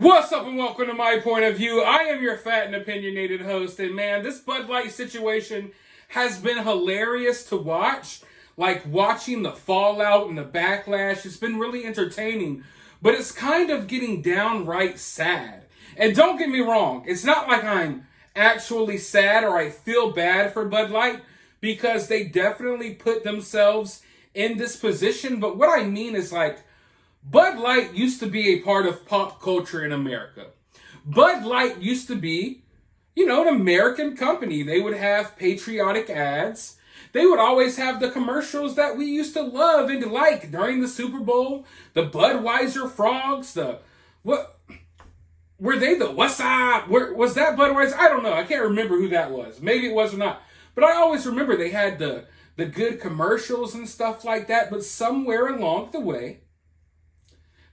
What's up and welcome to My Point of View. I am your fat and opinionated host, and man, this Bud Light situation has been hilarious to watch. Like watching the fallout and the backlash, it's been really entertaining, but it's kind of getting downright sad. And don't get me wrong, it's not like I'm actually sad or I feel bad for Bud Light because they definitely put themselves in this position, but what I mean is like, Bud Light used to be a part of pop culture in America. Bud Light used to be, an American company. They would have patriotic ads. They would always have the commercials that we used to love and like during the Super Bowl. The Budweiser frogs, what were they the what's up? Was that Budweiser? I don't know. I can't remember who that was. Maybe it was or not. But I always remember they had the good commercials and stuff like that. But somewhere along the way,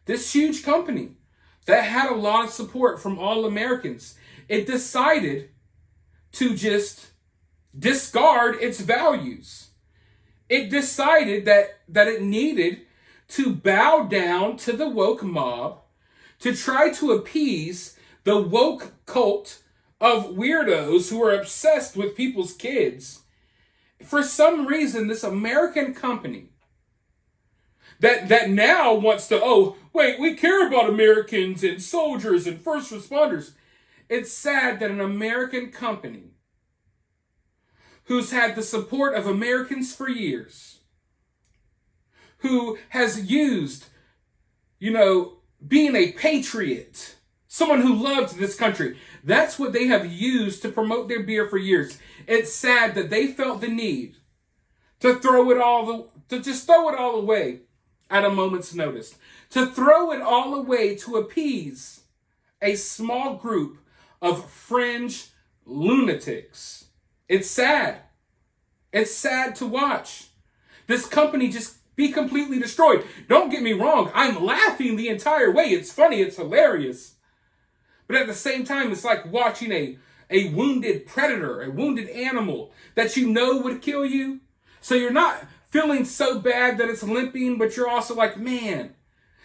this huge company that had a lot of support from all Americans, it decided to just discard its values. It decided that it needed to bow down to the woke mob to try to appease the woke cult of weirdos who are obsessed with people's kids. For some reason, this American company that now wants to, we care about Americans and soldiers and first responders. It's sad that an American company who's had the support of Americans for years, who has used, being a patriot, someone who loved this country, that's what they have used to promote their beer for years. It's sad that they felt the need to just throw it all away at a moment's notice, to throw it all away to appease a small group of fringe lunatics. It's sad. It's sad to watch this company just be completely destroyed. Don't get me wrong, I'm laughing the entire way. It's funny, it's hilarious. But at the same time, it's like watching a wounded predator, a wounded animal that you know would kill you. So you're not feeling so bad that it's limping, but you're also like, man,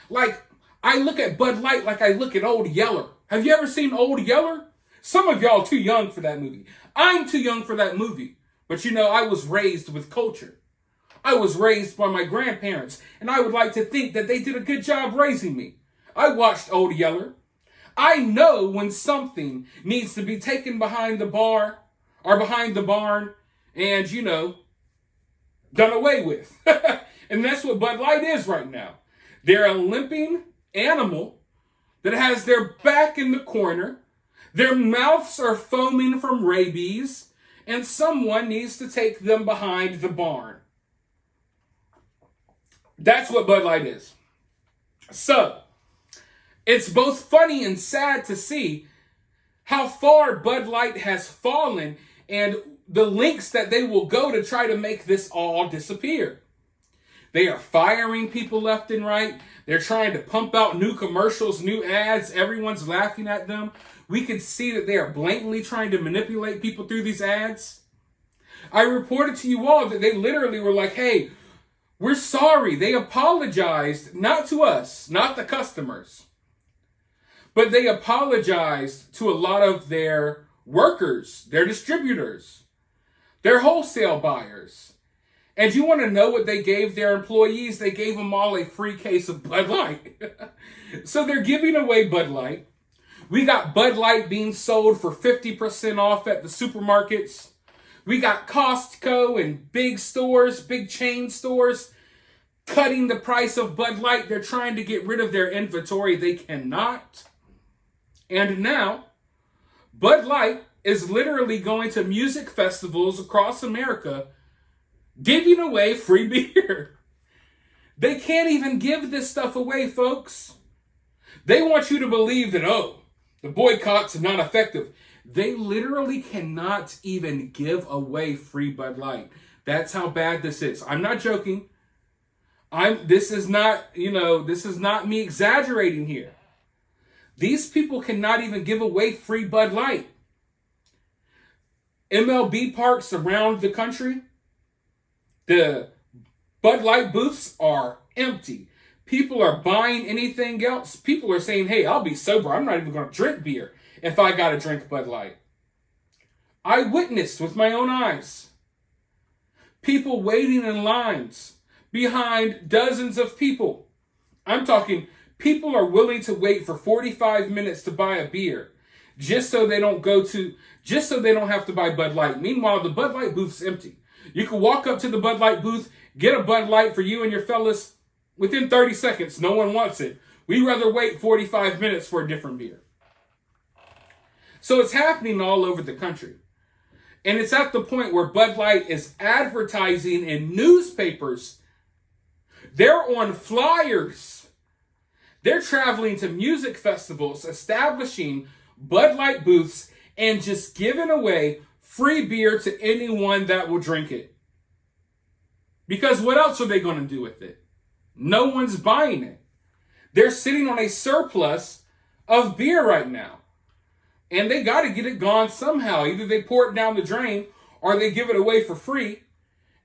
like I look at Bud Light like I look at Old Yeller. Have you ever seen Old Yeller? Some of y'all too young for that movie. I'm too young for that movie. But I was raised with culture. I was raised by my grandparents, and I would like to think that they did a good job raising me. I watched Old Yeller. I know when something needs to be taken behind the bar or behind the barn and, done away with. And that's what Bud Light is right now. They're a limping animal that has their back in the corner. Their mouths are foaming from rabies, and someone needs to take them behind the barn. That's what Bud Light is. So, it's both funny and sad to see how far Bud Light has fallen and the lengths that they will go to try to make this all disappear. They are firing people left and right. They're trying to pump out new commercials, new ads. Everyone's laughing at them. We can see that they are blatantly trying to manipulate people through these ads. I reported to you all that they literally were like, hey, we're sorry. They apologized, not to us, not the customers, but they apologized to a lot of their workers, their distributors, their wholesale buyers. And you want to know what they gave their employees? They gave them all a free case of Bud Light. So they're giving away Bud Light. We got Bud Light being sold for 50% off at the supermarkets. We got Costco and big stores, big chain stores, cutting the price of Bud Light. They're trying to get rid of their inventory. They cannot. And now, Bud Light is literally going to music festivals across America, giving away free beer. They can't even give this stuff away, folks. They want you to believe that, the boycotts are not effective. They literally cannot even give away free Bud Light. That's how bad this is. I'm not joking. This is not me exaggerating here. These people cannot even give away free Bud Light. MLB parks around the country, the Bud Light booths are empty. people are buying anything else. People are saying, hey, I'll be sober. I'm not even going to drink beer if I got to drink Bud Light. I witnessed with my own eyes people waiting in lines behind dozens of people. I'm talking people are willing to wait for 45 minutes to buy a beer just so they don't have to buy Bud Light. Meanwhile, the Bud Light booth's empty. You can walk up to the Bud Light booth, get a Bud Light for you and your fellas within 30 seconds. No one wants it. We'd rather wait 45 minutes for a different beer. So it's happening all over the country. And it's at the point where Bud Light is advertising in newspapers. They're on flyers. They're traveling to music festivals, establishing Bud Light booths, and just giving away free beer to anyone that will drink it. Because what else are they going to do with it? No one's buying it. They're sitting on a surplus of beer right now. And they got to get it gone somehow. Either they pour it down the drain or they give it away for free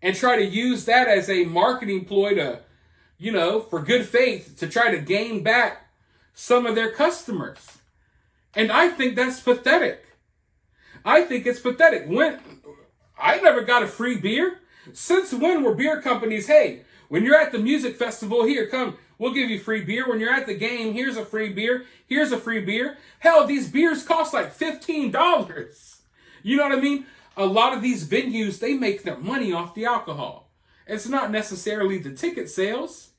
and try to use that as a marketing ploy to, for good faith, to try to gain back some of their customers. And I think that's pathetic. I think it's pathetic. When I never got a free beer. Since when were beer companies, hey, when you're at the music festival, here, come, we'll give you free beer. When you're at the game, here's a free beer. Here's a free beer. Hell, these beers cost like $15. You know what I mean? A lot of these venues, they make their money off the alcohol. It's not necessarily the ticket sales.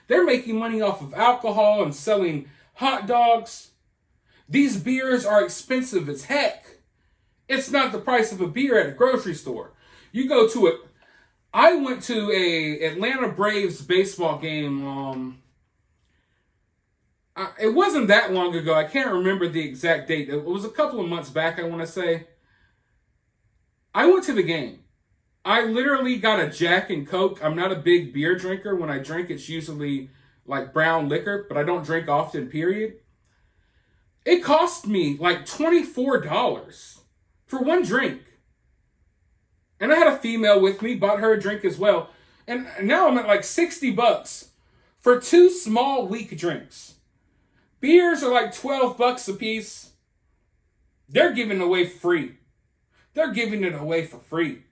They're making money off of alcohol and selling hot dogs. These beers are expensive as heck. It's not the price of a beer at a grocery store. You go to it. I went to a Atlanta Braves baseball game. It wasn't that long ago. I can't remember the exact date. It was a couple of months back, I want to say. I went to the game. I literally got a Jack and Coke. I'm not a big beer drinker. When I drink, it's usually like brown liquor, but I don't drink often, period. It cost me like $24 for one drink. And I had a female with me, bought her a drink as well. And now I'm at like $60 for two small, weak drinks. Beers are like $12 a piece. They're giving it away free. They're giving it away for free.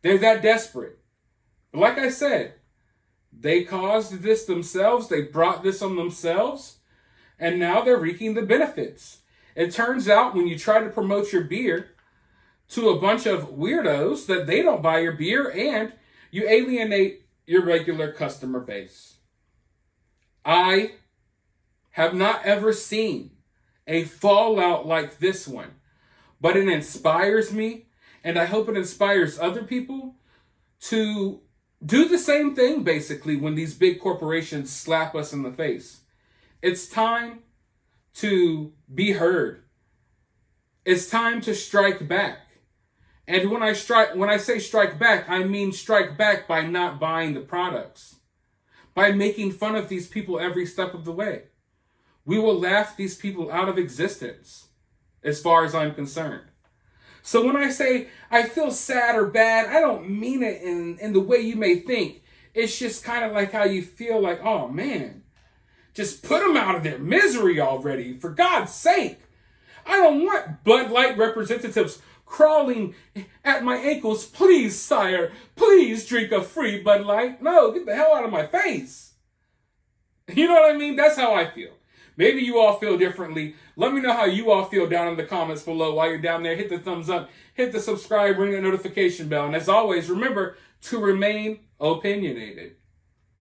They're that desperate. But like I said, they caused this themselves. They brought this on themselves. And now they're reaping the benefits. It turns out when you try to promote your beer to a bunch of weirdos, that they don't buy your beer and you alienate your regular customer base. I have not ever seen a fallout like this one, but it inspires me, and I hope it inspires other people to do the same thing, basically, when these big corporations slap us in the face. It's time to be heard. It's time to strike back. And when I say strike back, I mean strike back by not buying the products, by making fun of these people every step of the way. We will laugh these people out of existence, as far as I'm concerned. So when I say I feel sad or bad, I don't mean it in the way you may think. It's just kind of like how you feel like, oh man, just put them out of their misery already, for God's sake. I don't want Bud Light representatives crawling at my ankles. Please, sire, please drink a free Bud Light. No, get the hell out of my face. You know what I mean? That's how I feel. Maybe you all feel differently. Let me know how you all feel down in the comments below. While you're down there, hit the thumbs up, hit the subscribe, ring the notification bell. And as always, remember to remain opinionated.